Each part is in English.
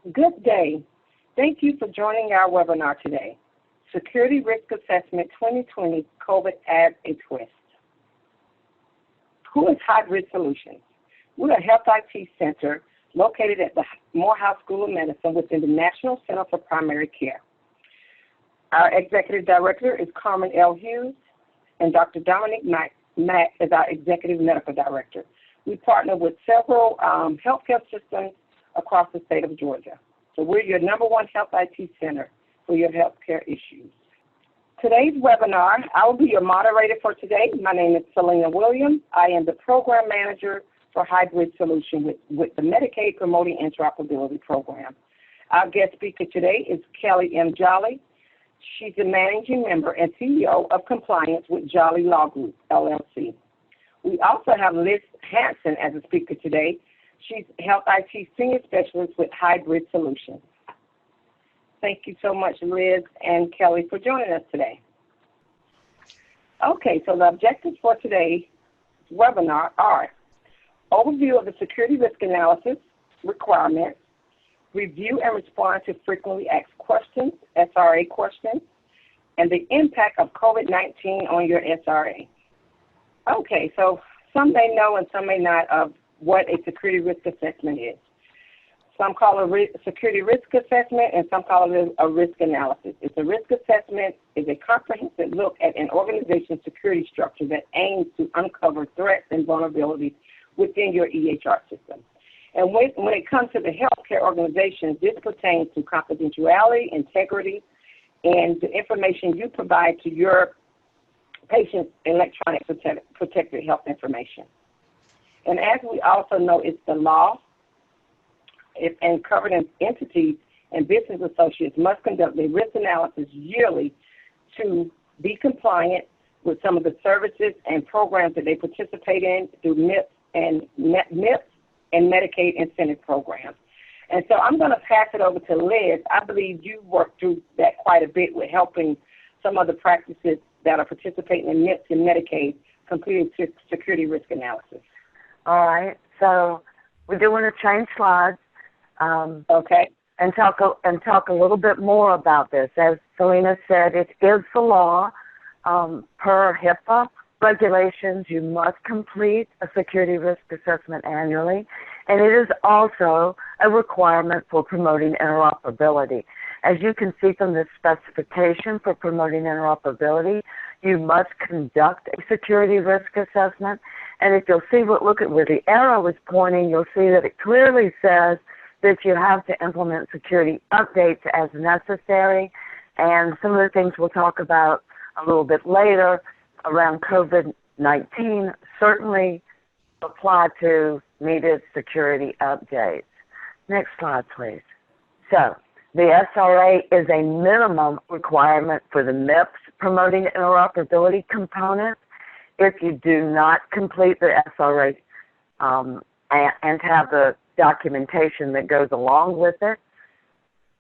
Good day. Thank you for joining our webinar today, Security Risk Assessment 2020 COVID Adds a Twist. Who is Hybrid Solutions? We're a health IT center located at the Morehouse School of Medicine within the National Center for Primary Care. Our Executive Director is Carmen L. Hughes, and Dr. Dominic Mack is our Executive Medical Director. We partner with several healthcare systems across the state of Georgia. So we're your number one health IT center for your healthcare issues. Today's webinar, I will be your moderator for today. My name is Selena Williams. I am the Program Manager for Hybrid Solution with the Medicaid Promoting Interoperability Program. Our guest speaker today is Kelly M. Jolly. She's the Managing Member and CEO of Compliance with Jolly Law Group, LLC. We also have Liz Hanson as a speaker today. She's Health IT Senior Specialist with Hybrid Solutions. Thank you so much, Liz and Kelly, for joining us today. Okay, so the objectives for today's webinar are overview of the security risk analysis requirements, review and respond to frequently asked questions, SRA questions, and the impact of COVID-19 on your SRA. Okay, so some may know and some may not of what a security risk assessment is. Some call it a security risk assessment and some call it a risk analysis. It's a risk assessment is a comprehensive look at an organization's security structure that aims to uncover threats and vulnerabilities within your EHR system. And when it comes to the healthcare organizations, this pertains to confidentiality, integrity, and the information you provide to your patients' electronic protected health information. And as we also know, it's the law, and covered entities and business associates must conduct a risk analysis yearly to be compliant with some of the services and programs that they participate in through MIPS and Medicaid incentive programs. And so I'm going to pass it over to Liz. I believe you worked through that quite a bit with helping some of the practices that are participating in MIPS and Medicaid completing security risk analysis. All right. So we do want to change slides. Okay. And talk a little bit more about this. As Selena said, it is the law. Per HIPAA regulations, you must complete a security risk assessment annually, and it is also a requirement for promoting interoperability. As you can see from the specification for promoting interoperability, you must conduct a security risk assessment, and if you'll see, look at where the arrow is pointing, you'll see that it clearly says that you have to implement security updates as necessary, and some of the things we'll talk about a little bit later around COVID-19 certainly apply to needed security updates. Next slide, please. So the SRA is a minimum requirement for the MIPS Promoting Interoperability component. If you do not complete the SRA and have the documentation that goes along with it,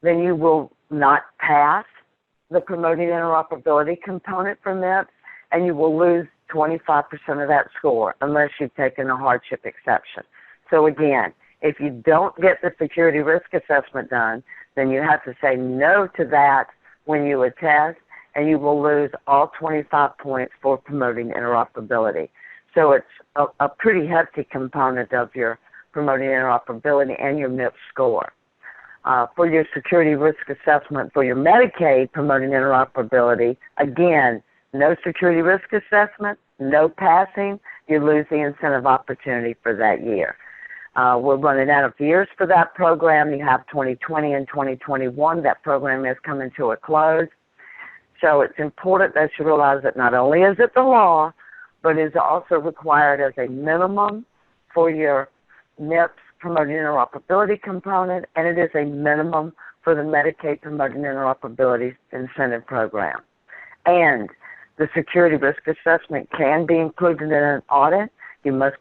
then you will not pass the Promoting Interoperability component for MIPS, and you will lose 25% of that score unless you've taken a hardship exception. So again, if you don't get the security risk assessment done, then you have to say no to that when you attest, and you will lose all 25 points for Promoting Interoperability. So it's a pretty hefty component of your Promoting Interoperability and your MIPS score. For your security risk assessment for your Medicaid Promoting Interoperability, again, no security risk assessment, no passing, you lose the incentive opportunity for that year. We're running out of years for that program. You have 2020 and 2021. That program is coming to a close. So it's important that you realize that not only is it the law, but is also required as a minimum for your MIPS Promoting Interoperability component, and it is a minimum for the Medicaid Promoting Interoperability Incentive Program. And the security risk assessment can be included in an audit. You must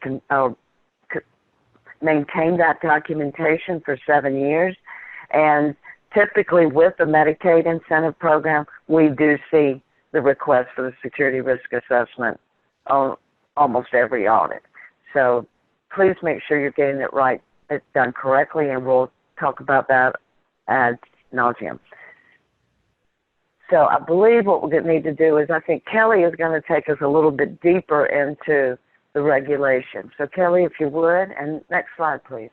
maintain that documentation for 7 years. And typically with the Medicaid incentive program, we do see the request for the security risk assessment on almost every audit. So please make sure you're getting it right, it's done correctly, and we'll talk about that ad nauseum. So I believe what we're going to need to do is I think Kelly is going to take us a little bit deeper into the regulation. So Kelly, if you would, and next slide, please.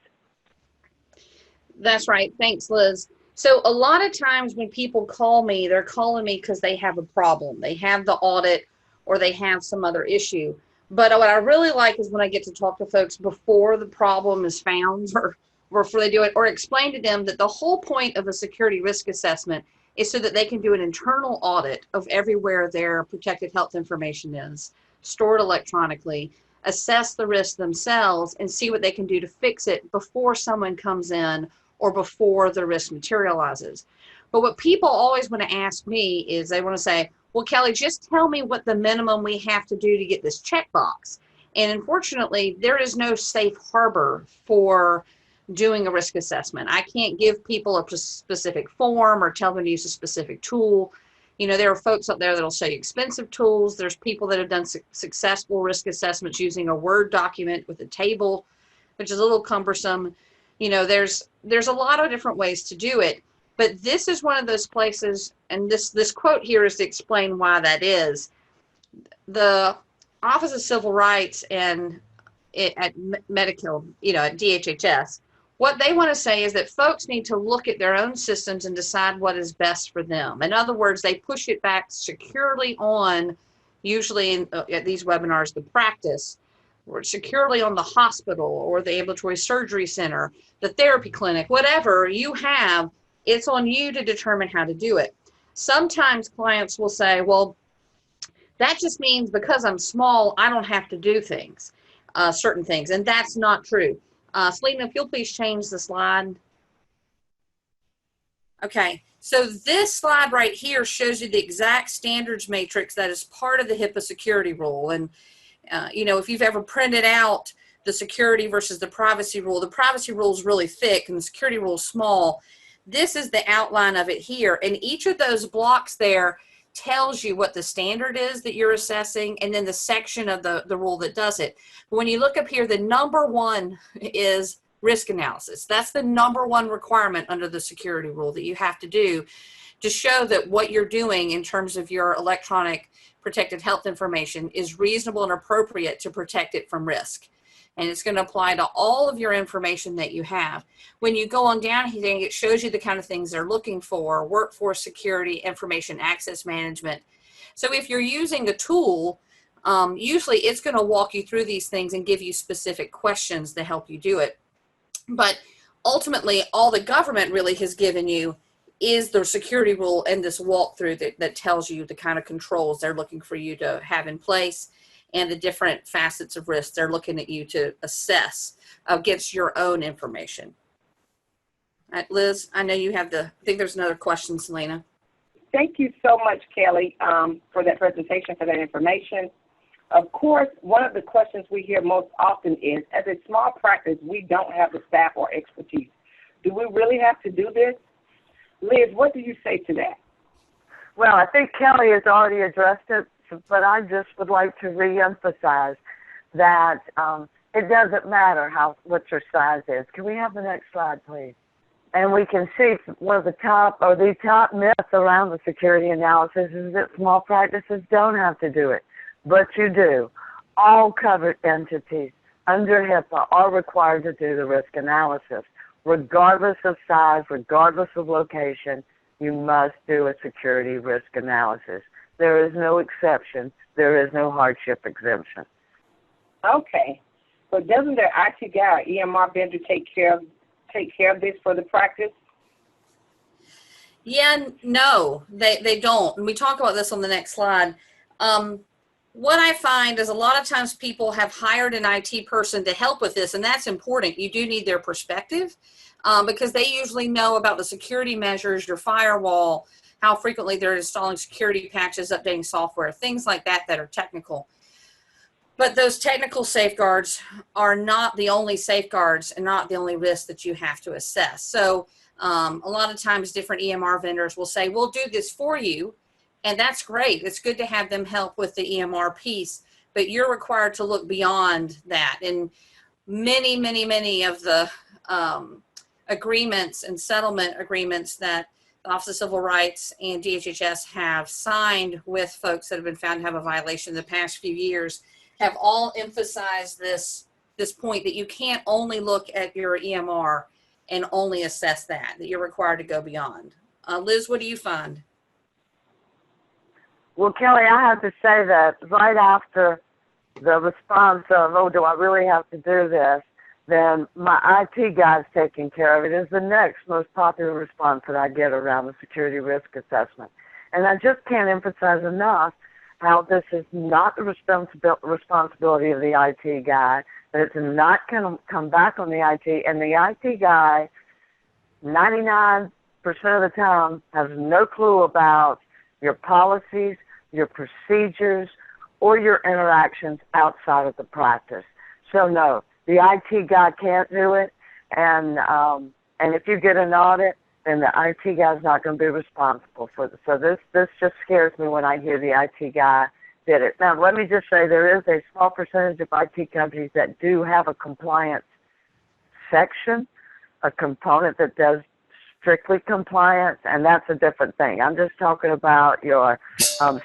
That's right. Thanks, Liz. So a lot of times when people call me, they're calling me because they have a problem. They have the audit or they have some other issue. But what I really like is when I get to talk to folks before the problem is found or before they do it, or explain to them that the whole point of a security risk assessment is so that they can do an internal audit of everywhere their protected health information is stored electronically, assess the risk themselves, and see what they can do to fix it before someone comes in or before the risk materializes. But what people always want to ask me is they want to say, well, Kelly, just tell me what the minimum we have to do to get this checkbox. And unfortunately, there is no safe harbor for doing a risk assessment. I can't give people a specific form or tell them to use a specific tool. You know, there are folks out there that'll show you expensive tools. There's people that have done successful risk assessments using a Word document with a table, which is a little cumbersome. You know, there's a lot of different ways to do it, but this is one of those places, and this quote here is to explain why that is. The Office of Civil Rights and at Medical, you know, at DHHS, what they want to say is that folks need to look at their own systems and decide what is best for them. In other words, they push it back securely on, usually at these webinars, the practice, or securely on the hospital or the ambulatory surgery center, the therapy clinic, whatever you have, it's on you to determine how to do it. Sometimes clients will say, well, that just means because I'm small, I don't have to do things, certain things, and that's not true. Selena, if you'll please change the slide. Okay, so this slide right here shows you the exact standards matrix that is part of the HIPAA security rule. And, you know, if you've ever printed out the security versus the privacy rule is really thick and the security rule is small. This is the outline of it here. And each of those blocks there tells you what the standard is that you're assessing, and then the section of the rule that does it. But when you look up here, the number one is risk analysis. That's the number one requirement under the security rule that you have to do to show that what you're doing in terms of your electronic protected health information is reasonable and appropriate to protect it from risk. And it's going to apply to all of your information that you have. When you go on down here, it shows you the kind of things they're looking for: workforce security, information access management. So if you're using a tool, usually it's going to walk you through these things and give you specific questions to help you do it. But ultimately, all the government really has given you is the security rule and this walkthrough that tells you the kind of controls they're looking for you to have in place and the different facets of risk they're looking at you to assess against your own information. Liz, I know you have I think there's another question, Selena. Thank you so much, Kelly, for that presentation, for that information. Of course, one of the questions we hear most often is, as a small practice, we don't have the staff or expertise. Do we really have to do this? Liz, what do you say to that? Well, I think Kelly has already addressed it, but I just would like to reemphasize that it doesn't matter what your size is. Can we have the next slide, please? And we can see one of the top myths around the security analysis is that small practices don't have to do it, but you do. All covered entities under HIPAA are required to do the risk analysis. Regardless of size, regardless of location, you must do a security risk analysis. There is no exception. There is no hardship exemption. Okay. But doesn't their IT guy or EMR vendor take care of this for the practice? Yeah, no, they don't. And we talk about this on the next slide. What I find is a lot of times people have hired an IT person to help with this, and that's important. You do need their perspective because they usually know about the security measures, your firewall, how frequently they're installing security patches, updating software, things like that are technical. But those technical safeguards are not the only safeguards and not the only risks that you have to assess. So a lot of times different EMR vendors will say, we'll do this for you. And that's great. It's good to have them help with the EMR piece, but you're required to look beyond that. And many of the agreements and settlement agreements that the Office of Civil Rights and DHHS have signed with folks that have been found to have a violation in the past few years have all emphasized this point that you can't only look at your EMR and only assess that you're required to go beyond. Liz, what do you find? Well, Kelly, I have to say that right after the response of, oh, do I really have to do this, then my IT guy's taking care of it is the next most popular response that I get around the security risk assessment. And I just can't emphasize enough how this is not the responsibility of the IT guy, that it's not going to come back on the IT, and the IT guy, 99% of the time, has no clue about your policies, your procedures, or your interactions outside of the practice. So no, the IT guy can't do it, and if you get an audit, then the IT guy's not going to be responsible for this. So this just scares me when I hear the IT guy did it. Now, let me just say there is a small percentage of IT companies that do have a compliance section, a component that does strictly compliance, and that's a different thing. I'm just talking about your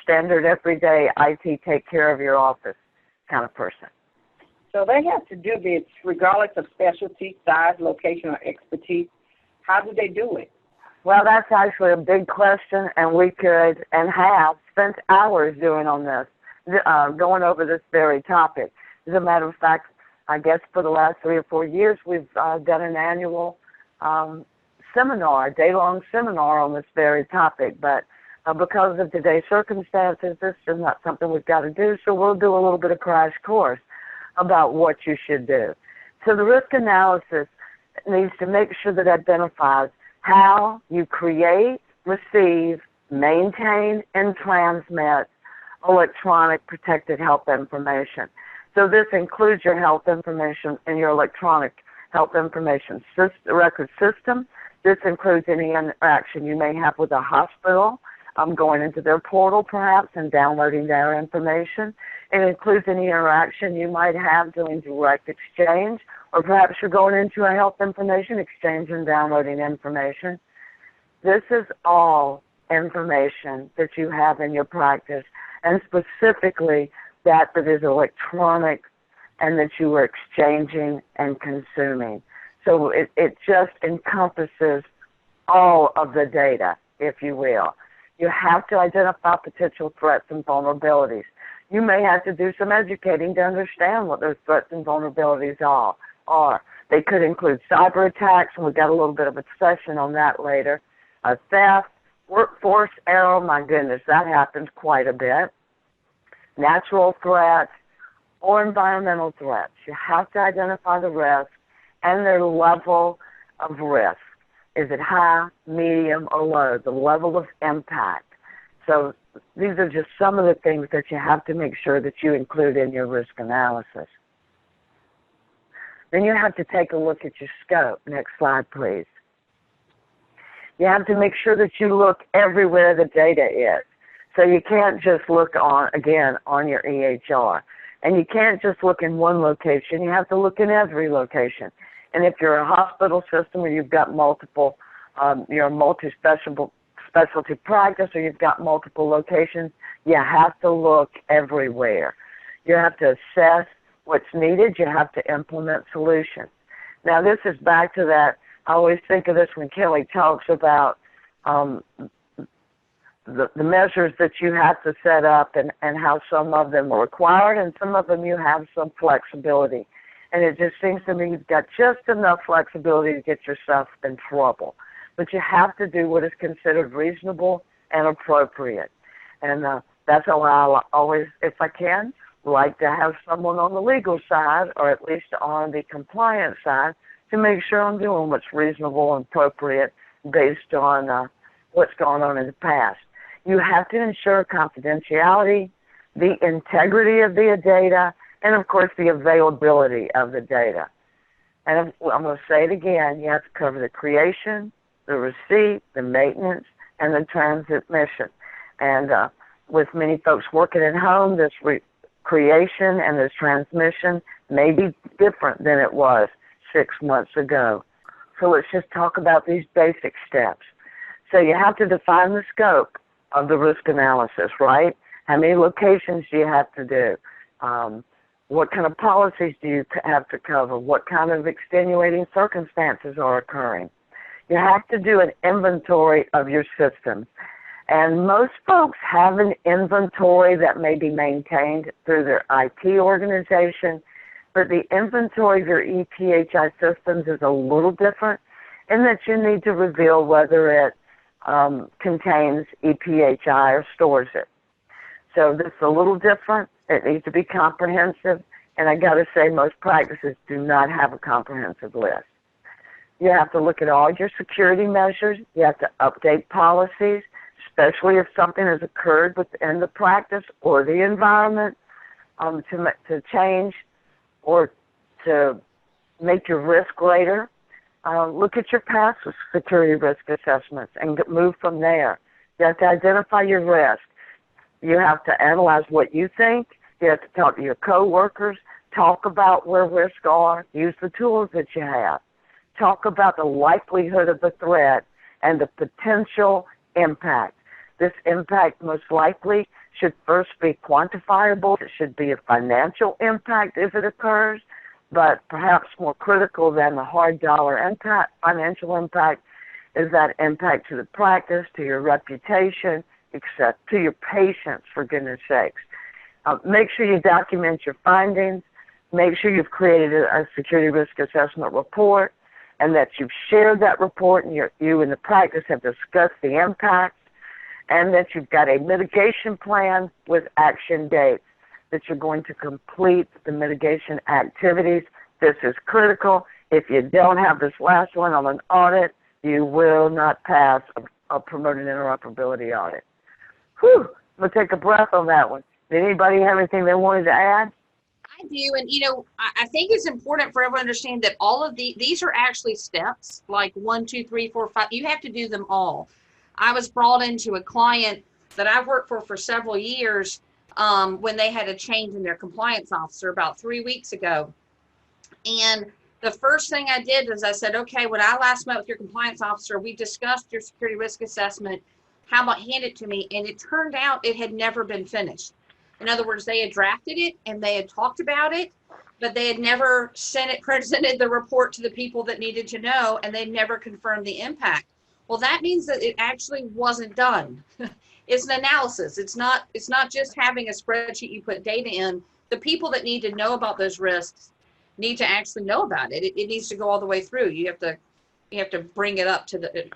standard everyday IT take care of your office kind of person. So they have to do this regardless of specialty, size, location, or expertise. How do they do it? Well, that's actually a big question, and we could and have spent hours doing on this, going over this very topic. As a matter of fact, I guess for the last 3 or 4 years, we've done an annual seminar, a day-long seminar on this very topic. But because of today's circumstances, this is not something we've got to do, so we'll do a little bit of crash course about what you should do. So the risk analysis needs to make sure that it identifies how you create, receive, maintain, and transmit electronic protected health information. So this includes your health information and your electronic health information record system. This includes any interaction you may have with a hospital, going into their portal perhaps and downloading their information. It includes any interaction you might have doing direct exchange, or perhaps you're going into a health information exchange and downloading information. This is all information that you have in your practice, and specifically that is electronic and that you are exchanging and consuming. So it just encompasses all of the data, if you will. You have to identify potential threats and vulnerabilities. You may have to do some educating to understand what those threats and vulnerabilities are. They could include cyber attacks, and we've got a little bit of a session on that later. Theft, workforce error, my goodness, that happens quite a bit. Natural threats or environmental threats. You have to identify the risk and their level of risk. Is it high, medium, or low? The level of impact. So these are just some of the things that you have to make sure that you include in your risk analysis. Then you have to take a look at your scope. Next slide, please. You have to make sure that you look everywhere the data is. So you can't just look on your EHR. And you can't just look in one location. You have to look in every location. And if you're a hospital system or you've got multiple, you're a multi-specialty practice or you've got multiple locations, you have to look everywhere. You have to assess what's needed. You have to implement solutions. Now, this is back to that. I always think of this when Kelly talks about the measures that you have to set up and how some of them are required and some of them you have some flexibility. And it just seems to me you've got just enough flexibility to get yourself in trouble. But you have to do what is considered reasonable and appropriate. And that's how I always, if I can, like to have someone on the legal side or at least on the compliance side to make sure I'm doing what's reasonable and appropriate based on what's gone on in the past. You have to ensure confidentiality, the integrity of the data, and, of course, the availability of the data. And I'm going to say it again. You have to cover the creation, the receipt, the maintenance, and the transmission. And with many folks working at home, this creation and this transmission may be different than it was 6 months ago. So let's just talk about these basic steps. So you have to define the scope of the risk analysis, right? How many locations do you have to do? What kind of policies do you have to cover? What kind of extenuating circumstances are occurring? You have to do an inventory of your systems. And most folks have an inventory that may be maintained through their IT organization, but the inventory of your EPHI systems is a little different in that you need to reveal whether it contains EPHI or stores it. So this is a little different. It needs to be comprehensive, and I got to say most practices do not have a comprehensive list. You have to look at all your security measures. You have to update policies, especially if something has occurred within the practice or the environment to change or to make your risk greater. Look at your past security risk assessments and move from there. You have to identify your risk. You have to analyze what you think. You have to talk to your coworkers, talk about where risks are, use the tools that you have. Talk about the likelihood of the threat and the potential impact. This impact most likely should first be quantifiable. It should be a financial impact if it occurs, but perhaps more critical than the hard dollar impact, financial impact, is that impact to the practice, to your reputation, except to your patients, for goodness sakes. Make sure you document your findings. Make sure you've created a security risk assessment report and that you've shared that report and you and the practice have discussed the impact, and that you've got a mitigation plan with action dates, that you're going to complete the mitigation activities. This is critical. If you don't have this last one on an audit, you will not pass a Promoting Interoperability audit. Whew, I'm going to take a breath on that one. Did anybody have anything they wanted to add? I do, and I think it's important for everyone to understand that all of these are actually steps, like 1, 2, 3, 4, 5. You have to do them all. I was brought into a client that I've worked for several years when they had a change in their compliance officer about 3 weeks ago. And the first thing I did was I said, okay, when I last met with your compliance officer, we discussed your security risk assessment. How about hand it to me? And it turned out it had never been finished. In other words, they had drafted it and they had talked about it, but they had never presented the report to the people that needed to know, and they never confirmed the impact. Well, that means that it actually wasn't done. It's an analysis. It's not just having a spreadsheet you put data in. The people that need to know about those risks need to actually know about it. It needs to go all the way through. You have to bring it up to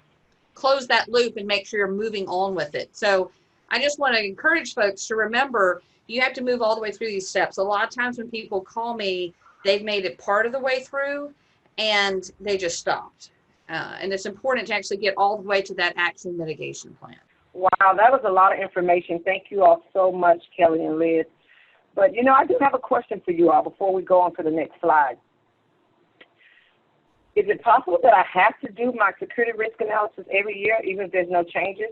close that loop and make sure you're moving on with it. So I just want to encourage folks to remember you have to move all the way through these steps. A lot of times when people call me, they've made it part of the way through and they just stopped. And it's important to actually get all the way to that action mitigation plan. Wow, that was a lot of information. Thank you all so much, Kelly and Liz. But, I do have a question for you all before we go on to the next slide. Is it possible that I have to do my security risk analysis every year, even if there's no changes?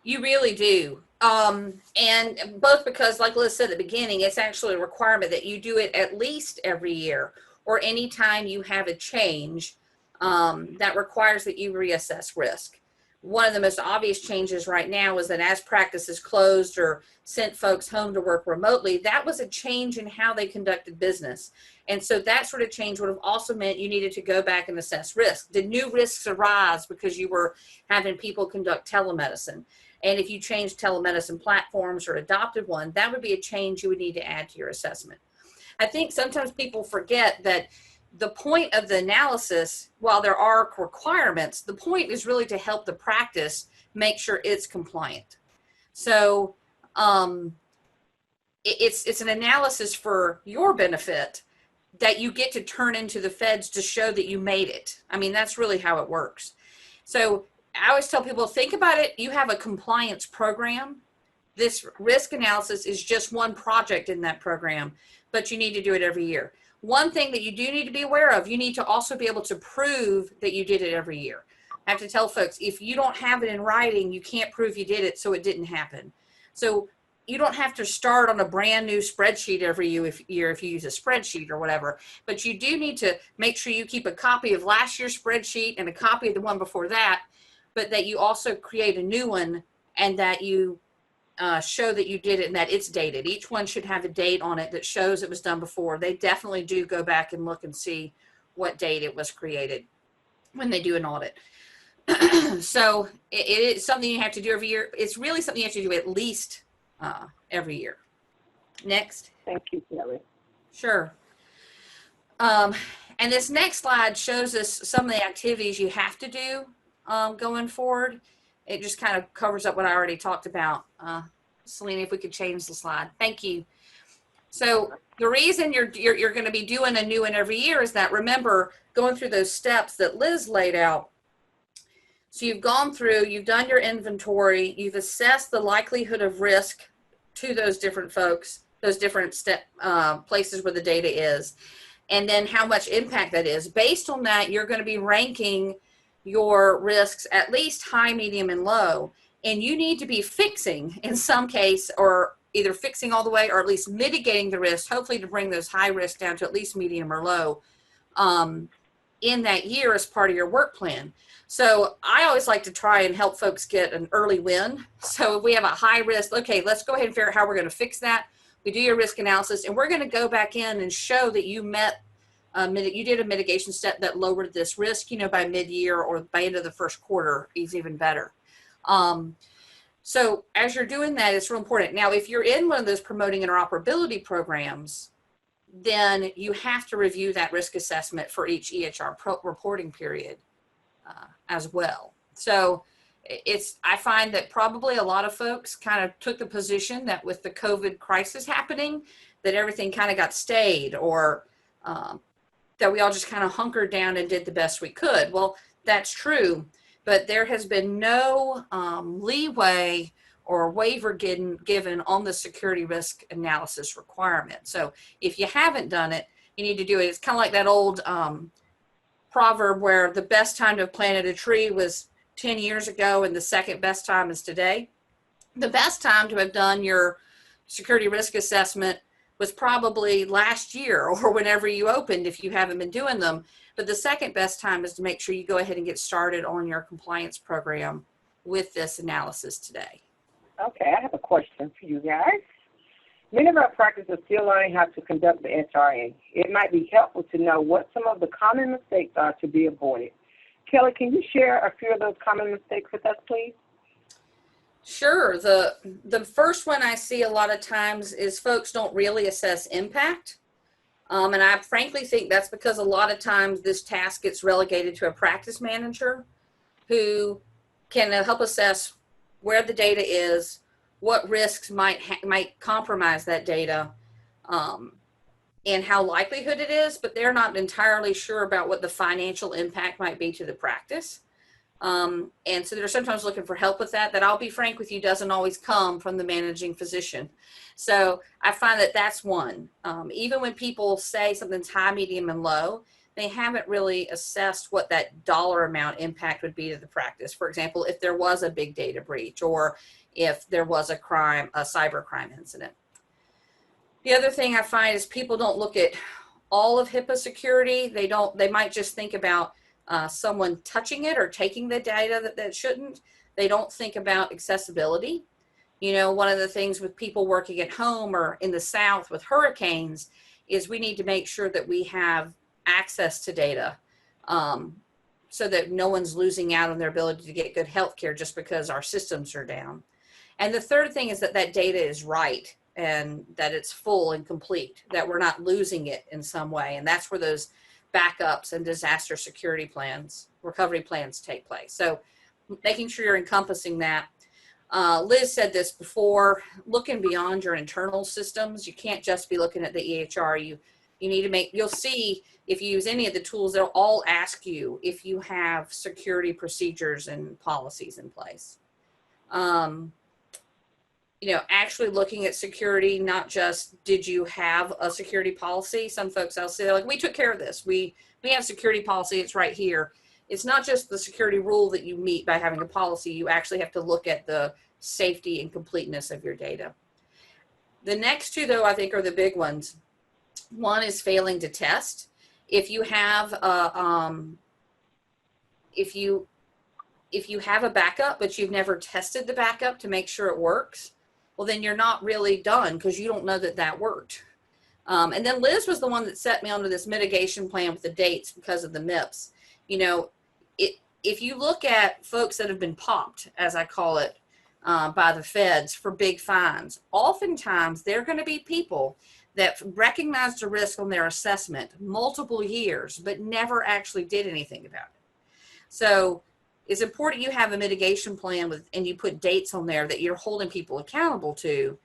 You really do. And both because, like Liz said at the beginning, it's actually a requirement that you do it at least every year or anytime you have a change that requires that you reassess risk. One of the most obvious changes right now is that as practices closed or sent folks home to work remotely, that was a change in how they conducted business. And so that sort of change would have also meant you needed to go back and assess risk. Did new risks arise because you were having people conduct telemedicine? And if you changed telemedicine platforms or adopted one, that would be a change you would need to add to your assessment. I think sometimes people forget that the point of the analysis, while there are requirements, the point is really to help the practice make sure it's compliant. So it's an analysis for your benefit that you get to turn into the feds to show that you made it. I mean, that's really how it works. So I always tell people, think about it. You have a compliance program. This risk analysis is just one project in that program, but you need to do it every year. One thing that you do need to be aware of, you need to also be able to prove that you did it every year. I have to tell folks, if you don't have it in writing, you can't prove you did it, so it didn't happen. So you don't have to start on a brand new spreadsheet every year if you use a spreadsheet or whatever, but you do need to make sure you keep a copy of last year's spreadsheet and a copy of the one before that, but that you also create a new one and that you show that you did it and that it's dated. Each one should have a date on it that shows it was done before. They definitely do go back and look and see what date it was created when they do an audit. So it is something you have to do every year. It's really something you have to do at least every year. Next. Thank you, Kelly. Sure. And this next slide shows us some of the activities you have to do going forward. It just kind of covers up what I already talked about. Selena, if we could change the slide. Thank you. So the reason you're going to be doing a new one every year is that, remember, going through those steps that Liz laid out. So you've gone through, you've done your inventory, you've assessed the likelihood of risk to those different folks, those different places where the data is, and then how much impact that is. Based on that, you're going to be ranking your risks at least high, medium, and low. And you need to be fixing in some case, or either fixing all the way or at least mitigating the risk, hopefully to bring those high risks down to at least medium or low in that year as part of your work plan. So I always like to try and help folks get an early win. So if we have a high risk, okay, let's go ahead and figure out how we're going to fix that. We do your risk analysis, and we're going to go back in and show that you met, you did a mitigation step that lowered this risk, by mid-year or by end of the first quarter is even better. So as you're doing that, it's real important. Now, if you're in one of those promoting interoperability programs, then you have to review that risk assessment for each EHR reporting period as well. So I find that probably a lot of folks kind of took the position that with the COVID crisis happening, that everything kind of got stayed, or that we all just kind of hunkered down and did the best we could. Well, that's true, but there has been no leeway or waiver given on the security risk analysis requirement. So if you haven't done it, you need to do it. It's kind of like that old proverb where the best time to have planted a tree was 10 years ago and the second best time is today. The best time to have done your security risk assessment was probably last year or whenever you opened if you haven't been doing them. But the second best time is to make sure you go ahead and get started on your compliance program with this analysis today. Okay, I have a question for you guys. Many of our practices are still learning how to conduct the SRA. It might be helpful to know what some of the common mistakes are to be avoided. Kelly, can you share a few of those common mistakes with us, please? Sure. The first one I see a lot of times is folks don't really assess impact. And I frankly think that's because a lot of times this task gets relegated to a practice manager who can help assess where the data is, what risks might compromise that data, and how likelihood it is, but they're not entirely sure about what the financial impact might be to the practice. And so they're sometimes looking for help with that I'll be frank with you, doesn't always come from the managing physician. So I find that that's one. Even when people say something's high, medium, and low, they haven't really assessed what that dollar amount impact would be to the practice. For example, if there was a big data breach or if there was a cyber crime incident. The other thing I find is people don't look at all of HIPAA security. They might just think about someone touching it or taking the data that shouldn't. They don't think about accessibility. One of the things with people working at home or in the South with hurricanes is we need to make sure that we have access to data so that no one's losing out on their ability to get good health care just because our systems are down. And the third thing is that data is right and that it's full and complete, that we're not losing it in some way. And that's where those backups and disaster security plans, recovery plans take place. So making sure you're encompassing that. Liz said this before, looking beyond your internal systems. You can't just be looking at the EHR. You need to you'll see if you use any of the tools, they'll all ask you if you have security procedures and policies in place. Actually looking at security, not just did you have a security policy. Some folks I'll say like, we took care of this. We have security policy. It's right here. It's not just the security rule that you meet by having a policy. You actually have to look at the safety and completeness of your data. The next two, though, I think are the big ones. One is failing to test. If you have if you have a backup, but you've never tested the backup to make sure it works, well, then you're not really done because you don't know that that worked. And then Liz was the one that set me onto this mitigation plan with the dates because of the MIPS. You know, if you look at folks that have been popped, as I call it, by the feds for big fines, oftentimes they're going to be people that recognized the risk on their assessment multiple years, but never actually did anything about it. So it's important you have a mitigation plan and you put dates on there that you're holding people accountable to,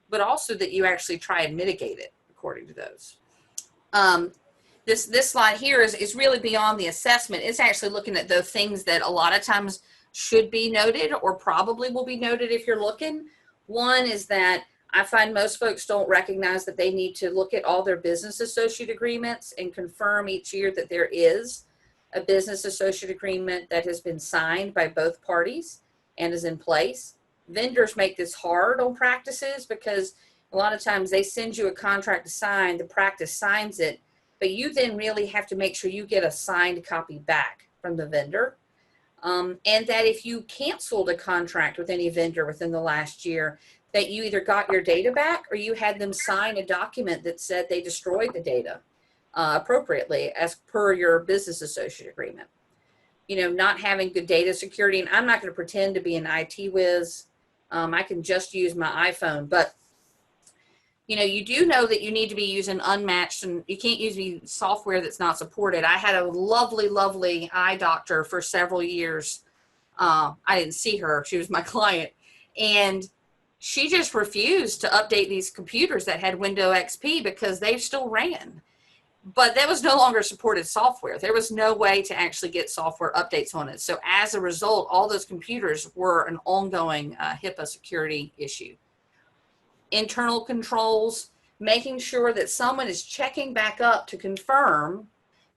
but also that you actually try and mitigate it according to those. This slide here is really beyond the assessment. It's actually looking at the things that a lot of times should be noted or probably will be noted if you're looking. One is that I find most folks don't recognize that they need to look at all their business associate agreements and confirm each year that there is a business associate agreement that has been signed by both parties and is in place. Vendors make this hard on practices because a lot of times they send you a contract to sign, the practice signs it, but you then really have to make sure you get a signed copy back from the vendor. And that if you canceled a contract with any vendor within the last year, that you either got your data back or you had them sign a document that said they destroyed the data appropriately as per your business associate agreement. You know, not having good data security, and I'm not going to pretend to be an IT whiz. I can just use my iPhone, but you know, you do know that you need to be using unmatched, and you can't use software that's not supported. I had a lovely, lovely eye doctor for several years. I didn't see her. She was my client. And she just refused to update these computers that had Windows XP because they still ran. But that was no longer supported software. There was no way to actually get software updates on it. So as a result, all those computers were an ongoing HIPAA security issue. Internal controls, making sure that someone is checking back up to confirm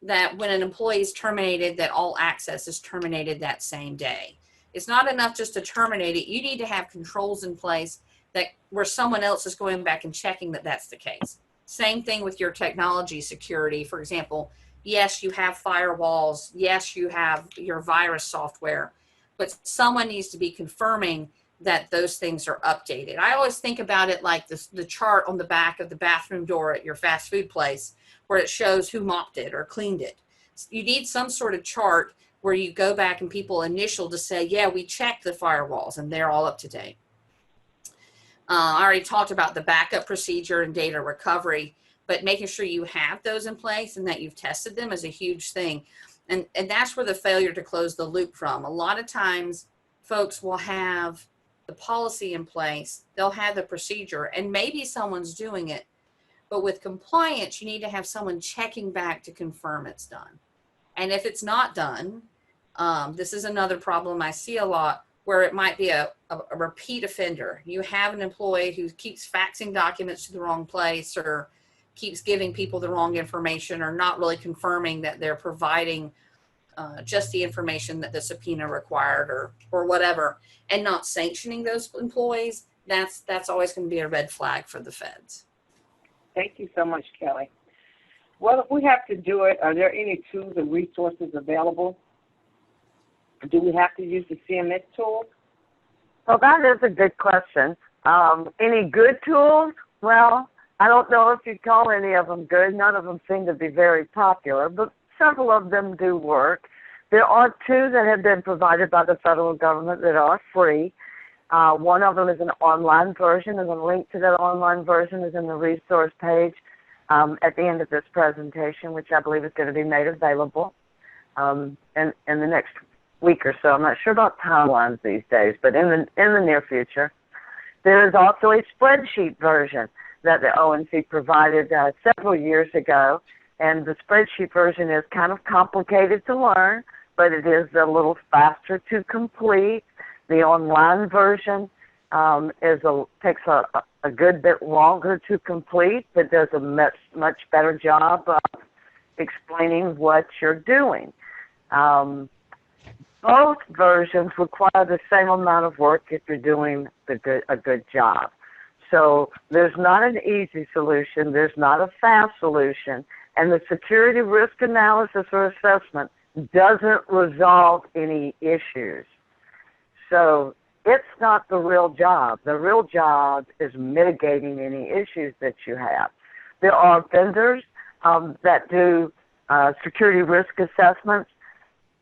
that when an employee is terminated, that all access is terminated that same day. It's not enough just to terminate it. You need to have controls in place that where someone else is going back and checking that that's the case. Same thing with your technology security. For example, yes, you have firewalls. Yes, you have your virus software, but someone needs to be confirming that those things are updated. I always think about it like the chart on the back of the bathroom door at your fast food place where it shows who mopped it or cleaned it. You need some sort of chart where you go back and people initial to say, yeah, we checked the firewalls and they're all up to date. I already talked about the backup procedure and data recovery, but making sure you have those in place and that you've tested them is a huge thing. And that's where the failure to close the loop from. A lot of times folks will have the policy in place, they'll have the procedure, and maybe someone's doing it. But with compliance, you need to have someone checking back to confirm it's done. And if it's not done, this is another problem I see a lot where it might be a repeat offender. You have an employee who keeps faxing documents to the wrong place or keeps giving people the wrong information or not really confirming that they're providing just the information that the subpoena required or whatever, and not sanctioning those employees. That's always going to be a red flag for the feds. Thank you so much, Kelly. Well, if we have to do it, are there any tools or resources available? Do we have to use the CMS tool? Well, that is a good question. Any good tools? Well, I don't know if you'd call any of them good. None of them seem to be very popular, but several of them do work. There are two that have been provided by the federal government that are free. One of them is an online version, and the link to that online version is in the resource page at the end of this presentation, which I believe is going to be made available in the next week or so. I'm not sure about timelines these days, but in the near future. There is also a spreadsheet version that the ONC provided several years ago, and the spreadsheet version is kind of complicated to learn, but it is a little faster to complete. The online version takes a good bit longer to complete, but does a much better job of explaining what you're doing. Both versions require the same amount of work if you're doing a good job. So there's not an easy solution. There's not a fast solution. And the security risk analysis or assessment doesn't resolve any issues. So it's not the real job. The real job is mitigating any issues that you have. There are vendors that do security risk assessments,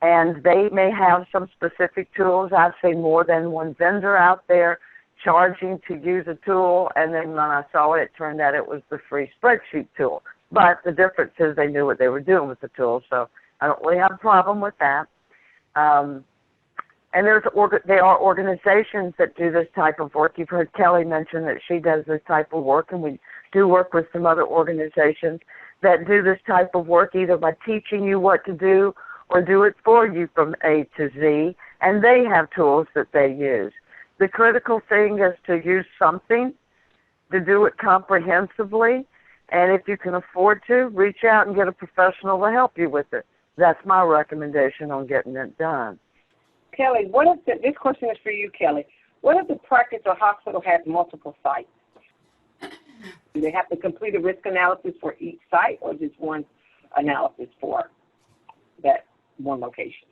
and they may have some specific tools. I've seen more than one vendor out there charging to use a tool, and then when I saw it, it turned out it was the free spreadsheet tool. But the difference is they knew what they were doing with the tool, so I don't really have a problem with that. And there are organizations that do this type of work. You've heard Kelly mention that she does this type of work, and we do work with some other organizations that do this type of work either by teaching you what to do or do it for you from A to Z, and they have tools that they use. The critical thing is to use something, to do it comprehensively, and if you can afford to, reach out and get a professional to help you with it. That's my recommendation on getting it done. Kelly, this question is for you, Kelly. What if the practice or hospital has multiple sites? Do they have to complete a risk analysis for each site, or just one analysis for that one location?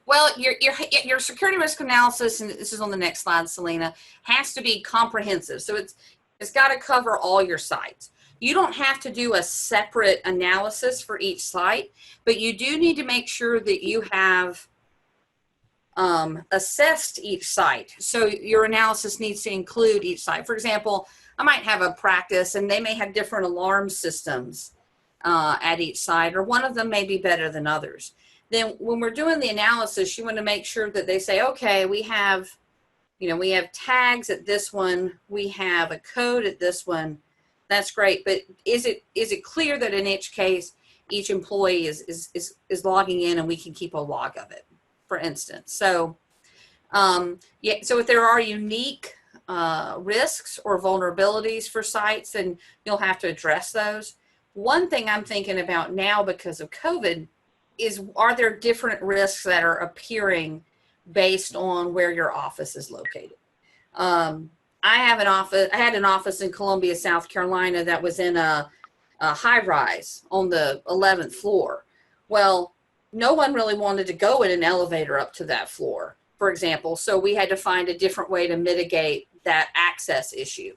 Well, your security risk analysis, and this is on the next slide, Selena, has to be comprehensive. So it's got to cover all your sites. You don't have to do a separate analysis for each site, but you do need to make sure that you have assessed each site. So your analysis needs to include each site. For example, I might have a practice and they may have different alarm systems at each site, or one of them may be better than others. Then when we're doing the analysis, you want to make sure that they say, okay, we have tags at this one, we have a code at this one. That's great, but is it clear that in each case, each employee is logging in and we can keep a log of it, for instance? So, so if there are unique risks or vulnerabilities for sites, then you'll have to address those. One thing I'm thinking about now because of COVID is, are there different risks that are appearing based on where your office is located? I had an office in Columbia, South Carolina that was in a high rise on the 11th floor. Well, no one really wanted to go in an elevator up to that floor, for example. So we had to find a different way to mitigate that access issue.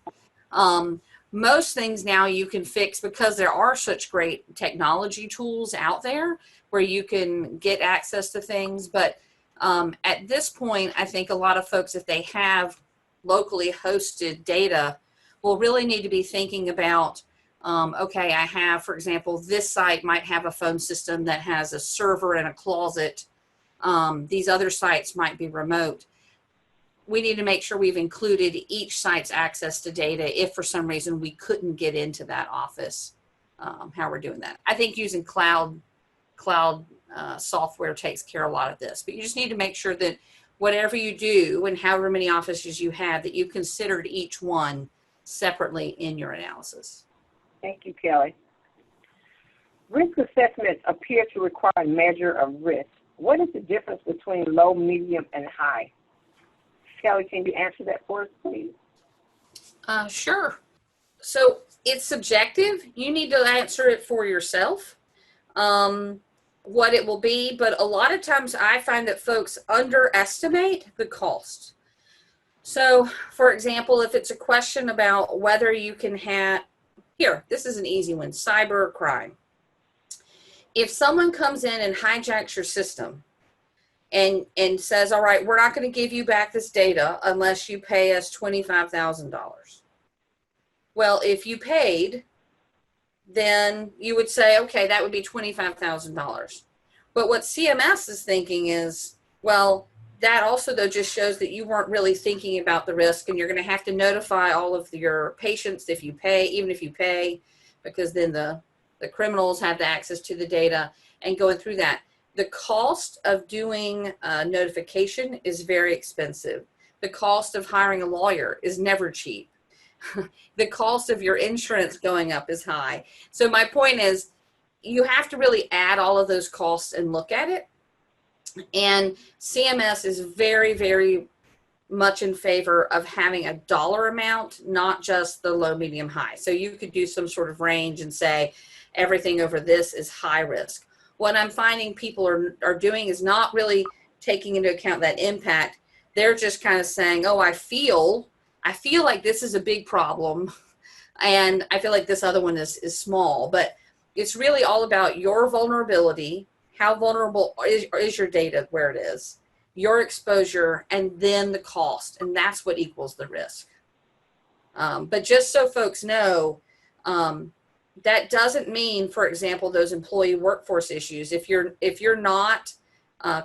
Most things now you can fix because there are such great technology tools out there where you can get access to things. But at this point, I think a lot of folks, if they have locally hosted data, will really need to be thinking about, okay, I have, for example, this site might have a phone system that has a server in a closet. These other sites might be remote. We need to make sure we've included each site's access to data if for some reason we couldn't get into that office, how we're doing that. I think using cloud software takes care of a lot of this, but you just need to make sure that whatever you do and however many offices you have, that you considered each one separately in your analysis. Thank you, Kelly. Risk assessments appear to require a measure of risk. What is the difference between low, medium, and high? Kelly, can you answer that for us, please? Sure. So it's subjective. You need to answer it for yourself, what it will be. But a lot of times I find that folks underestimate the cost. So, for example, if it's a question about whether you can have, here, this is an easy one, cyber crime. If someone comes in and hijacks your system, and says, all right, we're not going to give you back this data unless you pay us $25,000. Well, if you paid, then you would say, okay, that would be $25,000. But what CMS is thinking is, well, that also though just shows that you weren't really thinking about the risk, and you're going to have to notify all of your patients if you pay, even if you pay, because then the criminals have the access to the data and going through that. The cost of doing notification is very expensive. The cost of hiring a lawyer is never cheap. The cost of your insurance going up is high. So my point is, you have to really add all of those costs and look at it. And CMS is very, very much in favor of having a dollar amount, not just the low, medium, high. So you could do some sort of range and say everything over this is high risk. What I'm finding people are doing is not really taking into account that impact. They're just kind of saying, oh, I feel like this is a big problem, and I feel like this other one is small. But it's really all about your vulnerability. How vulnerable is your data where it is, your exposure, and then the cost, and that's what equals the risk. But just so folks know, that doesn't mean, for example, those employee workforce issues. If you're not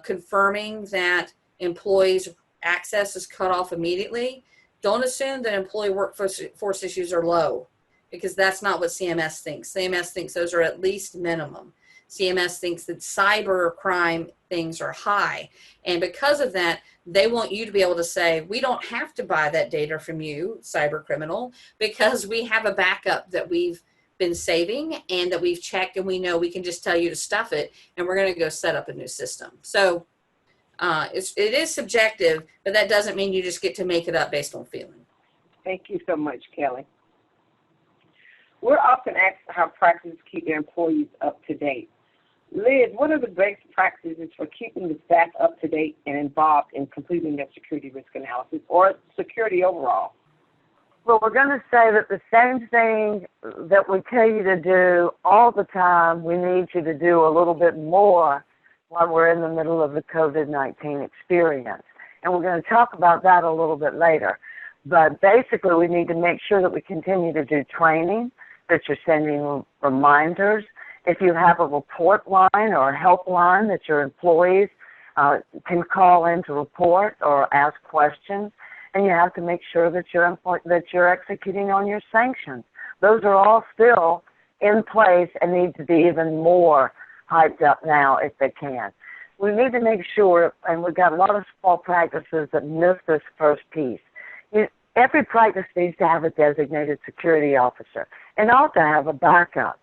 confirming that employees' access is cut off immediately, don't assume that employee workforce issues are low, because that's not what CMS thinks. CMS thinks those are at least minimum. CMS thinks that cyber crime things are high. And because of that, they want you to be able to say, we don't have to buy that data from you, cyber criminal, because we have a backup that we've been saving and that we've checked, and we know we can just tell you to stuff it, and we're going to go set up a new system. So it is subjective, but that doesn't mean you just get to make it up based on feeling. Thank you so much, Kelly. We're often asked how practices keep their employees up to date. Liz, what are the best practices for keeping the staff up to date and involved in completing their security risk analysis or security overall? Well, we're going to say that the same thing that we tell you to do all the time, we need you to do a little bit more while we're in the middle of the COVID-19 experience. And we're going to talk about that a little bit later. But basically, we need to make sure that we continue to do training, that you're sending reminders. If you have a report line or a helpline that your employees can call in to report or ask questions, and you have to make sure that you're executing on your sanctions. Those are all still in place and need to be even more hyped up now if they can. We need to make sure, and we've got a lot of small practices that miss this first piece. Every practice needs to have a designated security officer and also have a backup.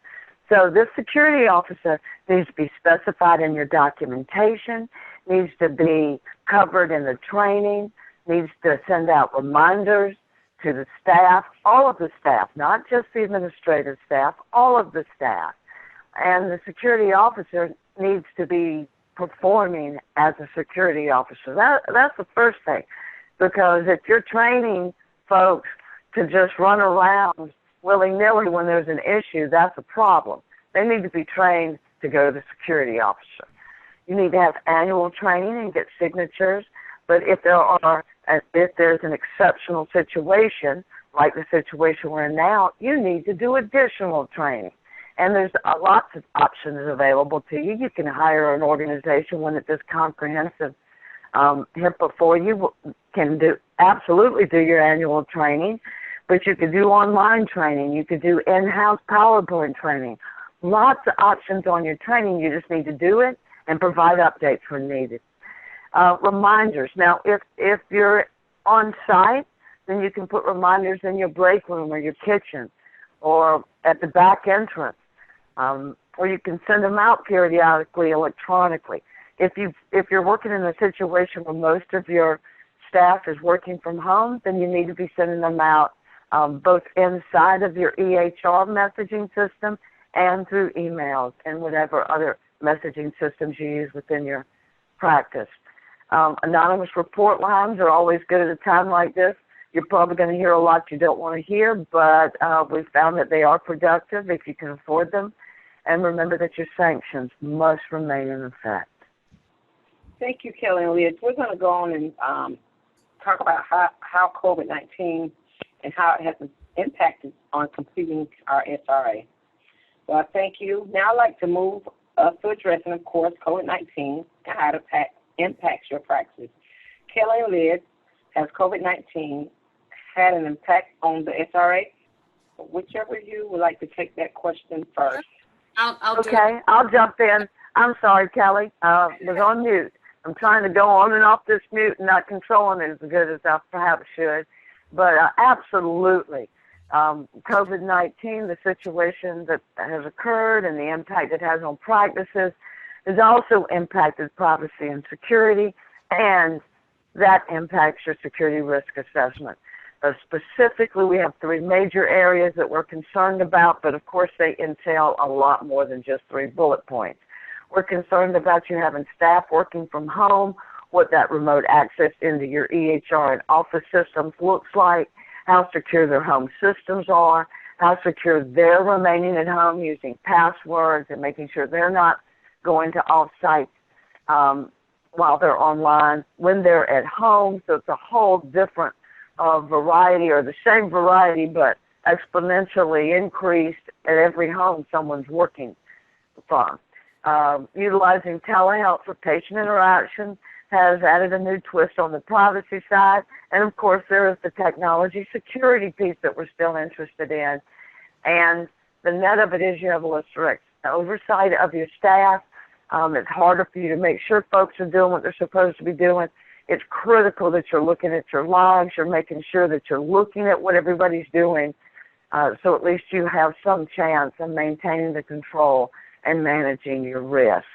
So this security officer needs to be specified in your documentation, needs to be covered in the training, needs to send out reminders to the staff, all of the staff, not just the administrative staff, all of the staff. And the security officer needs to be performing as a security officer. That's the first thing, because if you're training folks to just run around willy-nilly when there's an issue, that's a problem. They need to be trained to go to the security officer. You need to have annual training and get signatures, but if there's an exceptional situation, like the situation we're in now, you need to do additional training. And there's lots of options available to you. You can hire an organization, one that does comprehensive HIPAA for you, can absolutely do your annual training, but you could do online training. You could do in-house PowerPoint training. Lots of options on your training. You just need to do it and provide updates when needed. Reminders. Now, if you're on site, then you can put reminders in your break room or your kitchen or at the back entrance, or you can send them out periodically electronically. If you're working in a situation where most of your staff is working from home, then you need to be sending them out both inside of your EHR messaging system and through emails and whatever other messaging systems you use within your practice. Anonymous report lines are always good at a time like this. You're probably going to hear a lot you don't want to hear, but we've found that they are productive if you can afford them. And remember that your sanctions must remain in effect. Thank you, Kelly and Liz. We're going to go on and talk about how COVID-19 and how it has impacted on completing our SRA. Well, thank you. Now I'd like to move us to addressing, of course, COVID-19 and how it impacts your practice. Kelly and Liz, has COVID-19 had an impact on the SRA? Whichever of you would like to take that question first. I'll jump in. I'm sorry, Kelly. Was on mute. I'm trying to go on and off this mute and not controlling it as good as I perhaps should. But absolutely, COVID-19, the situation that has occurred and the impact it has on practices has also impacted privacy and security and that impacts your security risk assessment. Specifically, we have 3 major areas that we're concerned about, but of course they entail a lot more than just 3 bullet points. We're concerned about you having staff working from home, what that remote access into your EHR and office systems looks like, how secure their home systems are, how secure they're remaining at home using passwords and making sure they're not going to off-site while they're online when they're at home. So it's a whole different variety, or the same variety but exponentially increased at every home someone's working from. Utilizing telehealth for patient interaction has added a new twist on the privacy side. And of course, there is the technology security piece that we're still interested in. And the net of it is you have a less direct oversight of your staff. It's harder for you to make sure folks are doing what they're supposed to be doing. It's critical that you're looking at your logs. You're making sure that you're looking at what everybody's doing, so at least you have some chance of maintaining the control and managing your risk.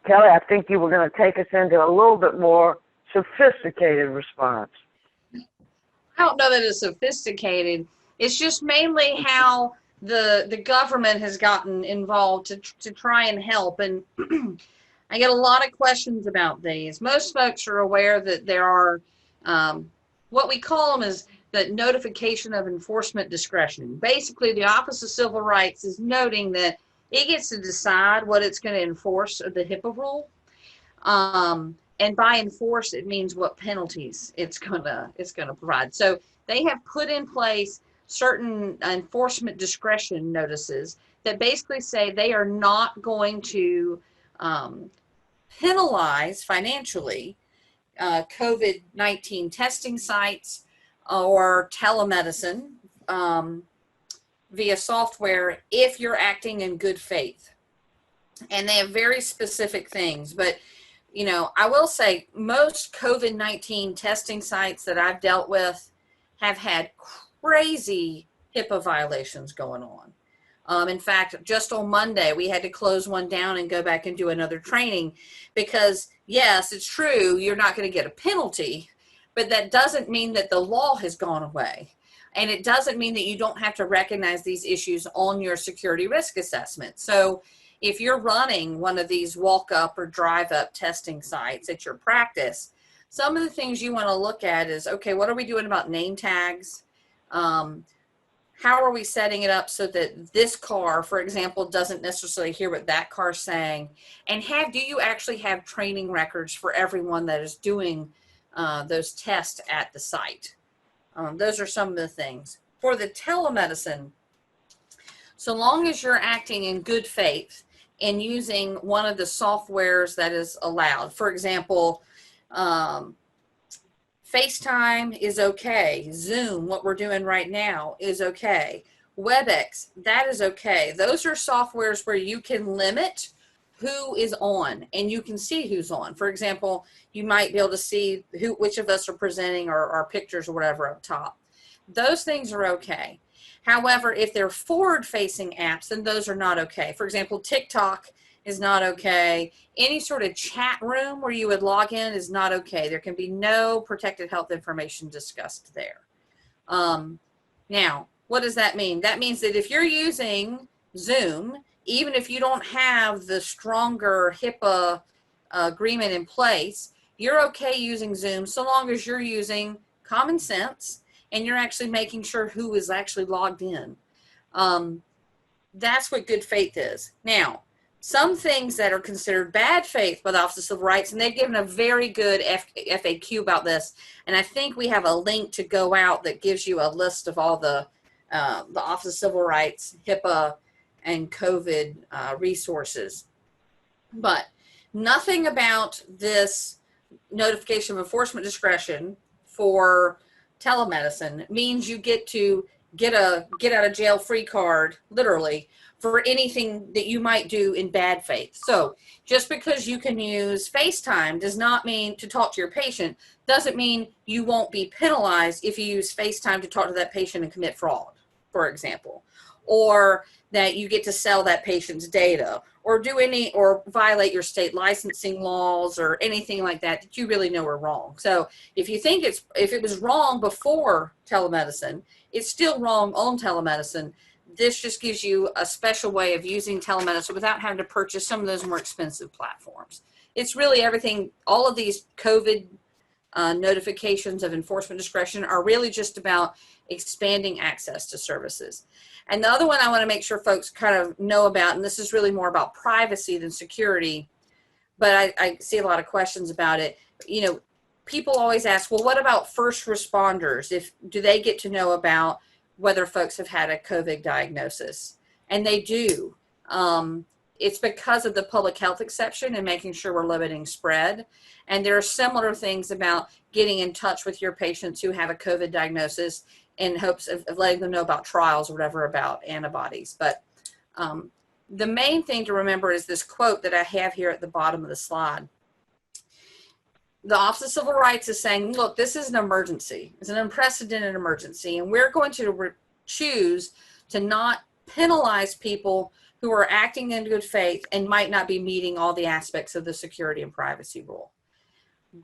Kelly, I think you were going to take us into a little bit more sophisticated response. I don't know that it's sophisticated. It's just mainly how the government has gotten involved to try and help. And I get a lot of questions about these. Most folks are aware that there are what we call them is the notification of enforcement discretion. Basically, the Office of Civil Rights is noting that it gets to decide what it's going to enforce the HIPAA rule. And by enforce, it means what penalties it's gonna provide. So they have put in place certain enforcement discretion notices that basically say they are not going to penalize financially COVID-19 testing sites or telemedicine via software if you're acting in good faith. And they have very specific things. But, you know, I will say most COVID-19 testing sites that I've dealt with have had crazy HIPAA violations going on. In fact, just on Monday, we had to close one down and go back and do another training because, yes, it's true, you're not going to get a penalty, but that doesn't mean that the law has gone away. And it doesn't mean that you don't have to recognize these issues on your security risk assessment. So if you're running one of these walk-up or drive-up testing sites at your practice, some of the things you want to look at is, okay, what are we doing about name tags? How are we setting it up so that this car, for example, doesn't necessarily hear what that car's saying? And do you actually have training records for everyone that is doing those tests at the site? Those are some of the things. For the telemedicine, so long as you're acting in good faith and using one of the softwares that is allowed, for example, FaceTime is okay. Zoom, what we're doing right now, is okay. WebEx, that is okay. Those are softwares where you can limit who is on and you can see who's on. For example, you might be able to see which of us are presenting or our pictures or whatever up top. Those things are okay. However, if they're forward-facing apps, then those are not okay. For example, TikTok is not okay. Any sort of chat room where you would log in is not okay. There can be no protected health information discussed there. Now, what does that mean? That means that if you're using Zoom, even if you don't have the stronger HIPAA agreement in place, you're okay using Zoom so long as you're using common sense and you're actually making sure who is actually logged in. That's what good faith is. Now, some things that are considered bad faith by the Office of Civil Rights, and they've given a very good FAQ about this, and I think we have a link to go out that gives you a list of all the Office of Civil Rights, HIPAA, and COVID resources. But nothing about this notification of enforcement discretion for telemedicine means you get to get out of jail free card, literally, for anything that you might do in bad faith. So just because you can use FaceTime does not mean to talk to your patient, doesn't mean you won't be penalized if you use FaceTime to talk to that patient and commit fraud, for example. or that you get to sell that patient's data, or or violate your state licensing laws, or anything like that that you really know are wrong. So if you think if it was wrong before telemedicine, it's still wrong on telemedicine. This just gives you a special way of using telemedicine without having to purchase some of those more expensive platforms. It's really everything. All of these COVID notifications of enforcement discretion are really just about expanding access to services. And the other one I want to make sure folks kind of know about, and this is really more about privacy than security, but I see a lot of questions about it. You know, people always ask, well, what about first responders? Do they get to know about whether folks have had a COVID diagnosis? And they do. It's because of the public health exception and making sure we're limiting spread. And there are similar things about getting in touch with your patients who have a COVID diagnosis in hopes of letting them know about trials or whatever about antibodies. But the main thing to remember is this quote that I have here at the bottom of the slide. The Office of Civil Rights is saying, look, this is an emergency. It's an unprecedented emergency, and we're going to choose to not penalize people who are acting in good faith and might not be meeting all the aspects of the security and privacy rule.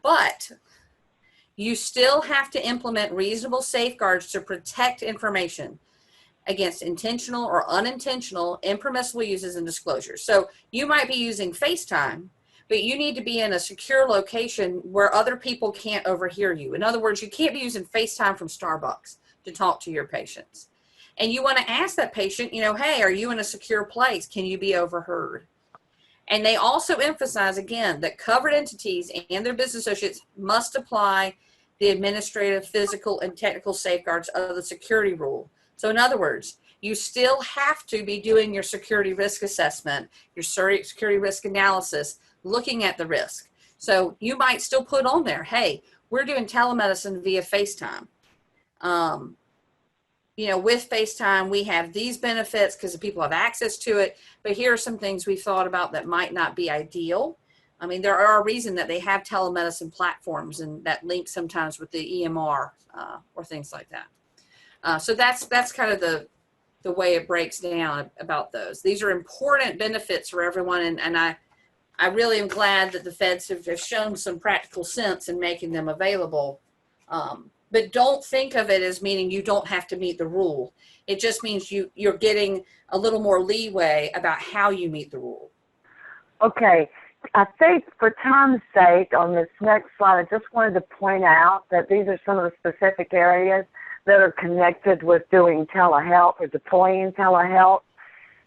But you still have to implement reasonable safeguards to protect information against intentional or unintentional impermissible uses and disclosures. So you might be using FaceTime, but you need to be in a secure location where other people can't overhear you. In other words, you can't be using FaceTime from Starbucks to talk to your patients. And you want to ask that patient, you know, hey, are you in a secure place? Can you be overheard? And they also emphasize, again, that covered entities and their business associates must apply the administrative, physical, and technical safeguards of the security rule. So in other words, you still have to be doing your security risk assessment, your security risk analysis, looking at the risk. So you might still put on there, hey, we're doing telemedicine via FaceTime. You know, with FaceTime, we have these benefits because people have access to it, but here are some things we thought about that might not be ideal. I mean, there are a reason that they have telemedicine platforms and that link sometimes with the EMR or things like that. So that's kind of the way it breaks down about those. These are important benefits for everyone, and I really am glad that the feds have shown some practical sense in making them available. But don't think of it as meaning you don't have to meet the rule. It just means you're getting a little more leeway about how you meet the rule. Okay. I think for time's sake, on this next slide, I just wanted to point out that these are some of the specific areas that are connected with doing telehealth or deploying telehealth.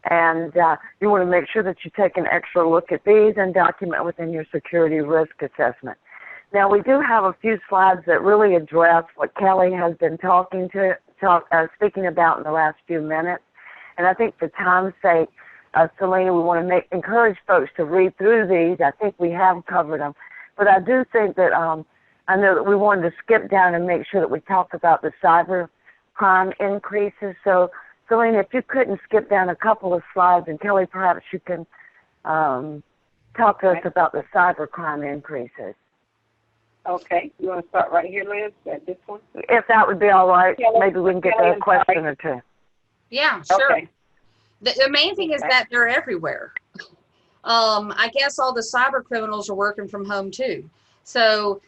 And you want to make sure that you take an extra look at these and document within your security risk assessment. Now, we do have a few slides that really address what Kelly has been speaking about in the last few minutes. And I think for time's sake, Selena, we want to encourage folks to read through these. I think we have covered them. But I do think that I know that we wanted to skip down and make sure that we talk about the cyber crime increases. So, Selena, if you couldn't skip down a couple of slides, and Kelly, perhaps you can talk to us about the cyber crime increases. Okay. You want to start right here, Liz, at this one? If that would be all right, maybe we can get to a question or two. Yeah, sure. Okay. The main thing is that they're everywhere. I guess all the cyber criminals are working from home too. So,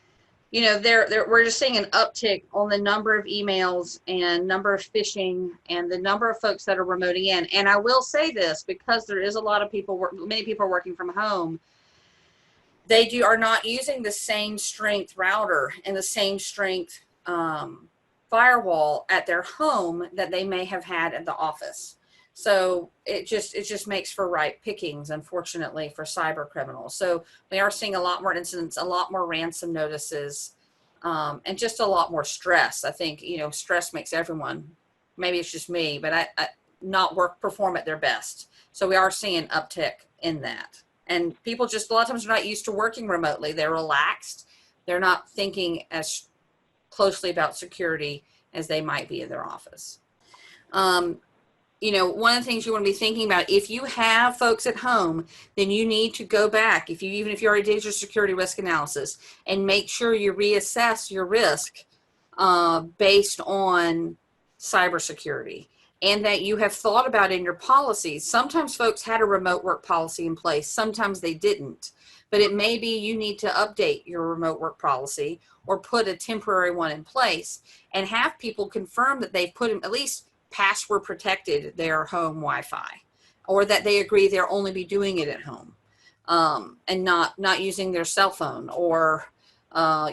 you know, we're just seeing an uptick on the number of emails and number of phishing and the number of folks that are remoting in. And I will say this, because there is a lot of many people are working from home, they are not using the same strength router and the same strength firewall at their home that they may have had at the office. So it just makes for right pickings, unfortunately, for cyber criminals. So we are seeing a lot more incidents, a lot more ransom notices, and just a lot more stress. I think, you know, stress makes everyone, maybe it's just me, but not perform at their best. So we are seeing an uptick in that. And people just a lot of times are not used to working remotely. They're relaxed. They're not thinking as closely about security as they might be in their office. You know, one of the things you want to be thinking about, if you have folks at home, then you need to go back, even if you already did your security risk analysis, and make sure you reassess your risk based on cybersecurity. and that you have thought about in your policies. Sometimes folks had a remote work policy in place, sometimes they didn't. But it may be you need to update your remote work policy or put a temporary one in place and have people confirm that they've put in, at least password protected their home Wi-Fi, or that they agree they'll only be doing it at home, and not using their cell phone or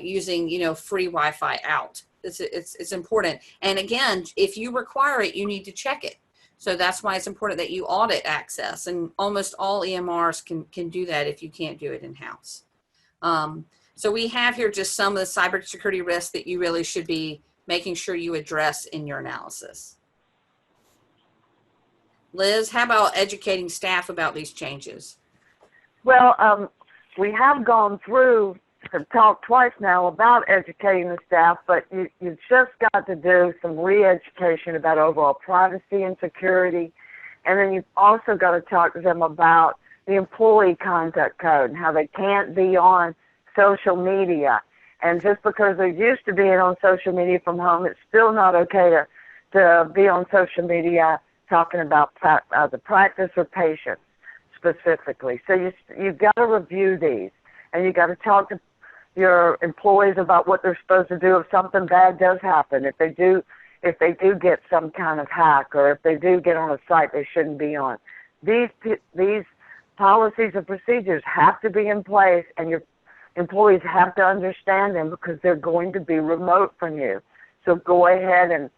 using, free Wi-Fi out. It's important. And again, if you require it, you need to check it. So that's why it's important that you audit access, and almost all EMRs can do that if you can't do it in-house. So we have here just some of the cybersecurity risks that you really should be making sure you address in your analysis. Liz, how about educating staff about these changes? Well, we have gone through and talked twice now about educating the staff, but you've just got to do some re-education about overall privacy and security. And then you've also got to talk to them about the employee conduct code and how they can't be on social media. And just because they're used to being on social media from home, it's still not okay to be on social media talking about the practice or patients specifically. So you've got to review these, and you've got to talk to your employees about what they're supposed to do if something bad does happen, if they do get some kind of hack, or if they do get on a site they shouldn't be on. These policies and procedures have to be in place, and your employees have to understand them because they're going to be remote from you. So go ahead and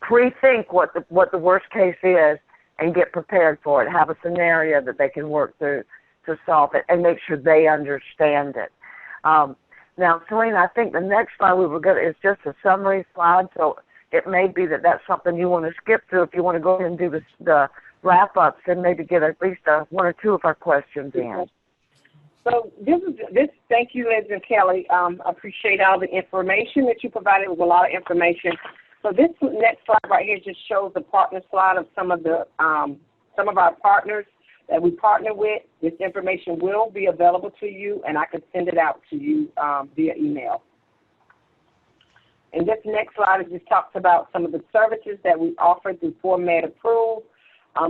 pre-think what the worst case is and get prepared for it. Have a scenario that they can work through to solve it, and make sure they understand it. Now, Selena, I think the next slide we were going to is just a summary slide, so it may be that that's something you want to skip through if you want to go ahead and do the wrap-ups and maybe get at least one or two of our questions in. So this. Thank you, Liz and Kelly. I appreciate all the information that you provided. It was a lot of information. So this next slide right here just shows the partner slide of some of our partners that we partner with. This information will be available to you, and I can send it out to you via email. And this next slide just talks about some of the services that we offer through Format Approved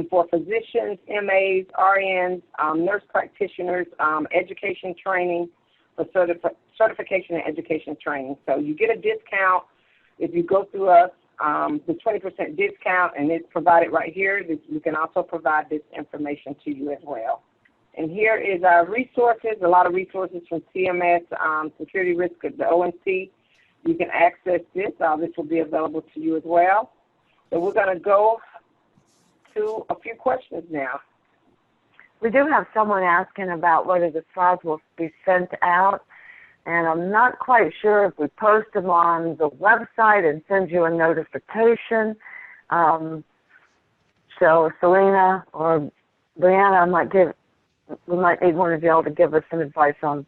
for physicians, MAs, RNs, nurse practitioners, education training, for certification and education training. So you get a discount if you go through us, the 20% discount, and it's provided right here. We can also provide this information to you as well. And here is our resources, a lot of resources from CMS, security risk of the ONC. You can access this. This will be available to you as well. So we're going to go to a few questions now. We do have someone asking about whether the slides will be sent out. And I'm not quite sure if we post them on the website and send you a notification. So Selena or Brianna, we might need one of y'all to give us some advice on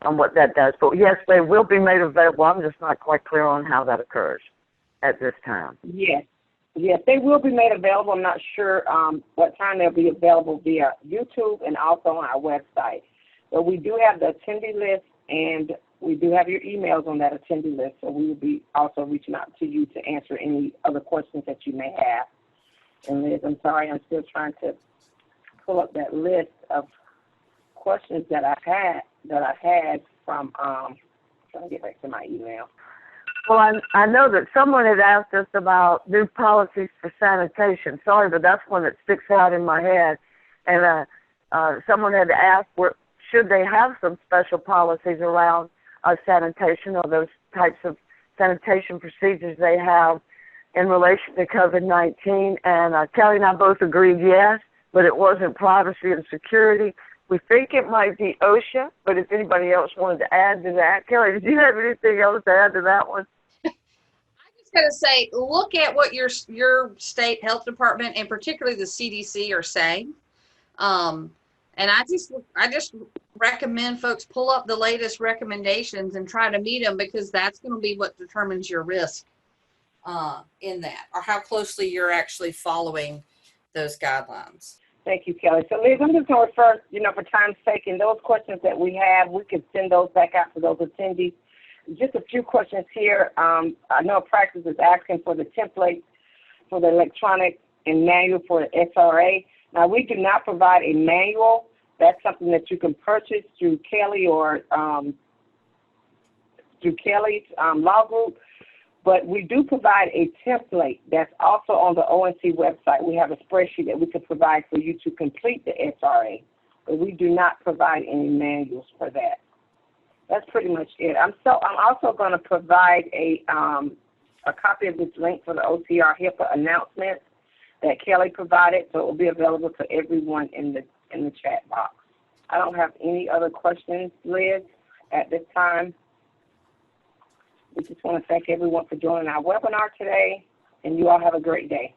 what that does. But yes, they will be made available. I'm just not quite clear on how that occurs at this time. Yes, they will be made available. I'm not sure what time they'll be available via YouTube and also on our website. But we do have the attendee list, and we do have your emails on that attendee list, so we will be also reaching out to you to answer any other questions that you may have. And Liz, I'm sorry, I'm still trying to pull up that list of questions that I had from, trying to get back to my email. Well, I know that someone had asked us about new policies for sanitation. Sorry, but that's one that sticks out in my head. And someone had asked, should they have some special policies around sanitation, or those types of sanitation procedures they have in relation to COVID-19? And Kelly and I both agreed yes, but it wasn't privacy and security. We think it might be OSHA, but if anybody else wanted to add to that. Kelly, did you have anything else to add to that one? I just got to say, look at what your state health department and particularly the CDC are saying. And I just recommend folks pull up the latest recommendations and try to meet them, because that's going to be what determines your risk in that, or how closely you're actually following those guidelines. Thank you, Kelly. So, Liz, I'm just going to refer, for time's sake, and those questions that we have, we can send those back out to those attendees. Just a few questions here. I know Practice is asking for the template for the electronic and manual for the SRA. Now, we do not provide a manual. That's something that you can purchase through Kelly or through Kelly's law group. But we do provide a template that's also on the ONC website. We have a spreadsheet that we can provide for you to complete the SRA, but we do not provide any manuals for that. That's pretty much it. I'm also going to provide a copy of this link for the OCR HIPAA announcement that Kelly provided, so it will be available to everyone in the chat box. I don't have any other questions, Liz, at this time. We just want to thank everyone for joining our webinar today, and you all have a great day.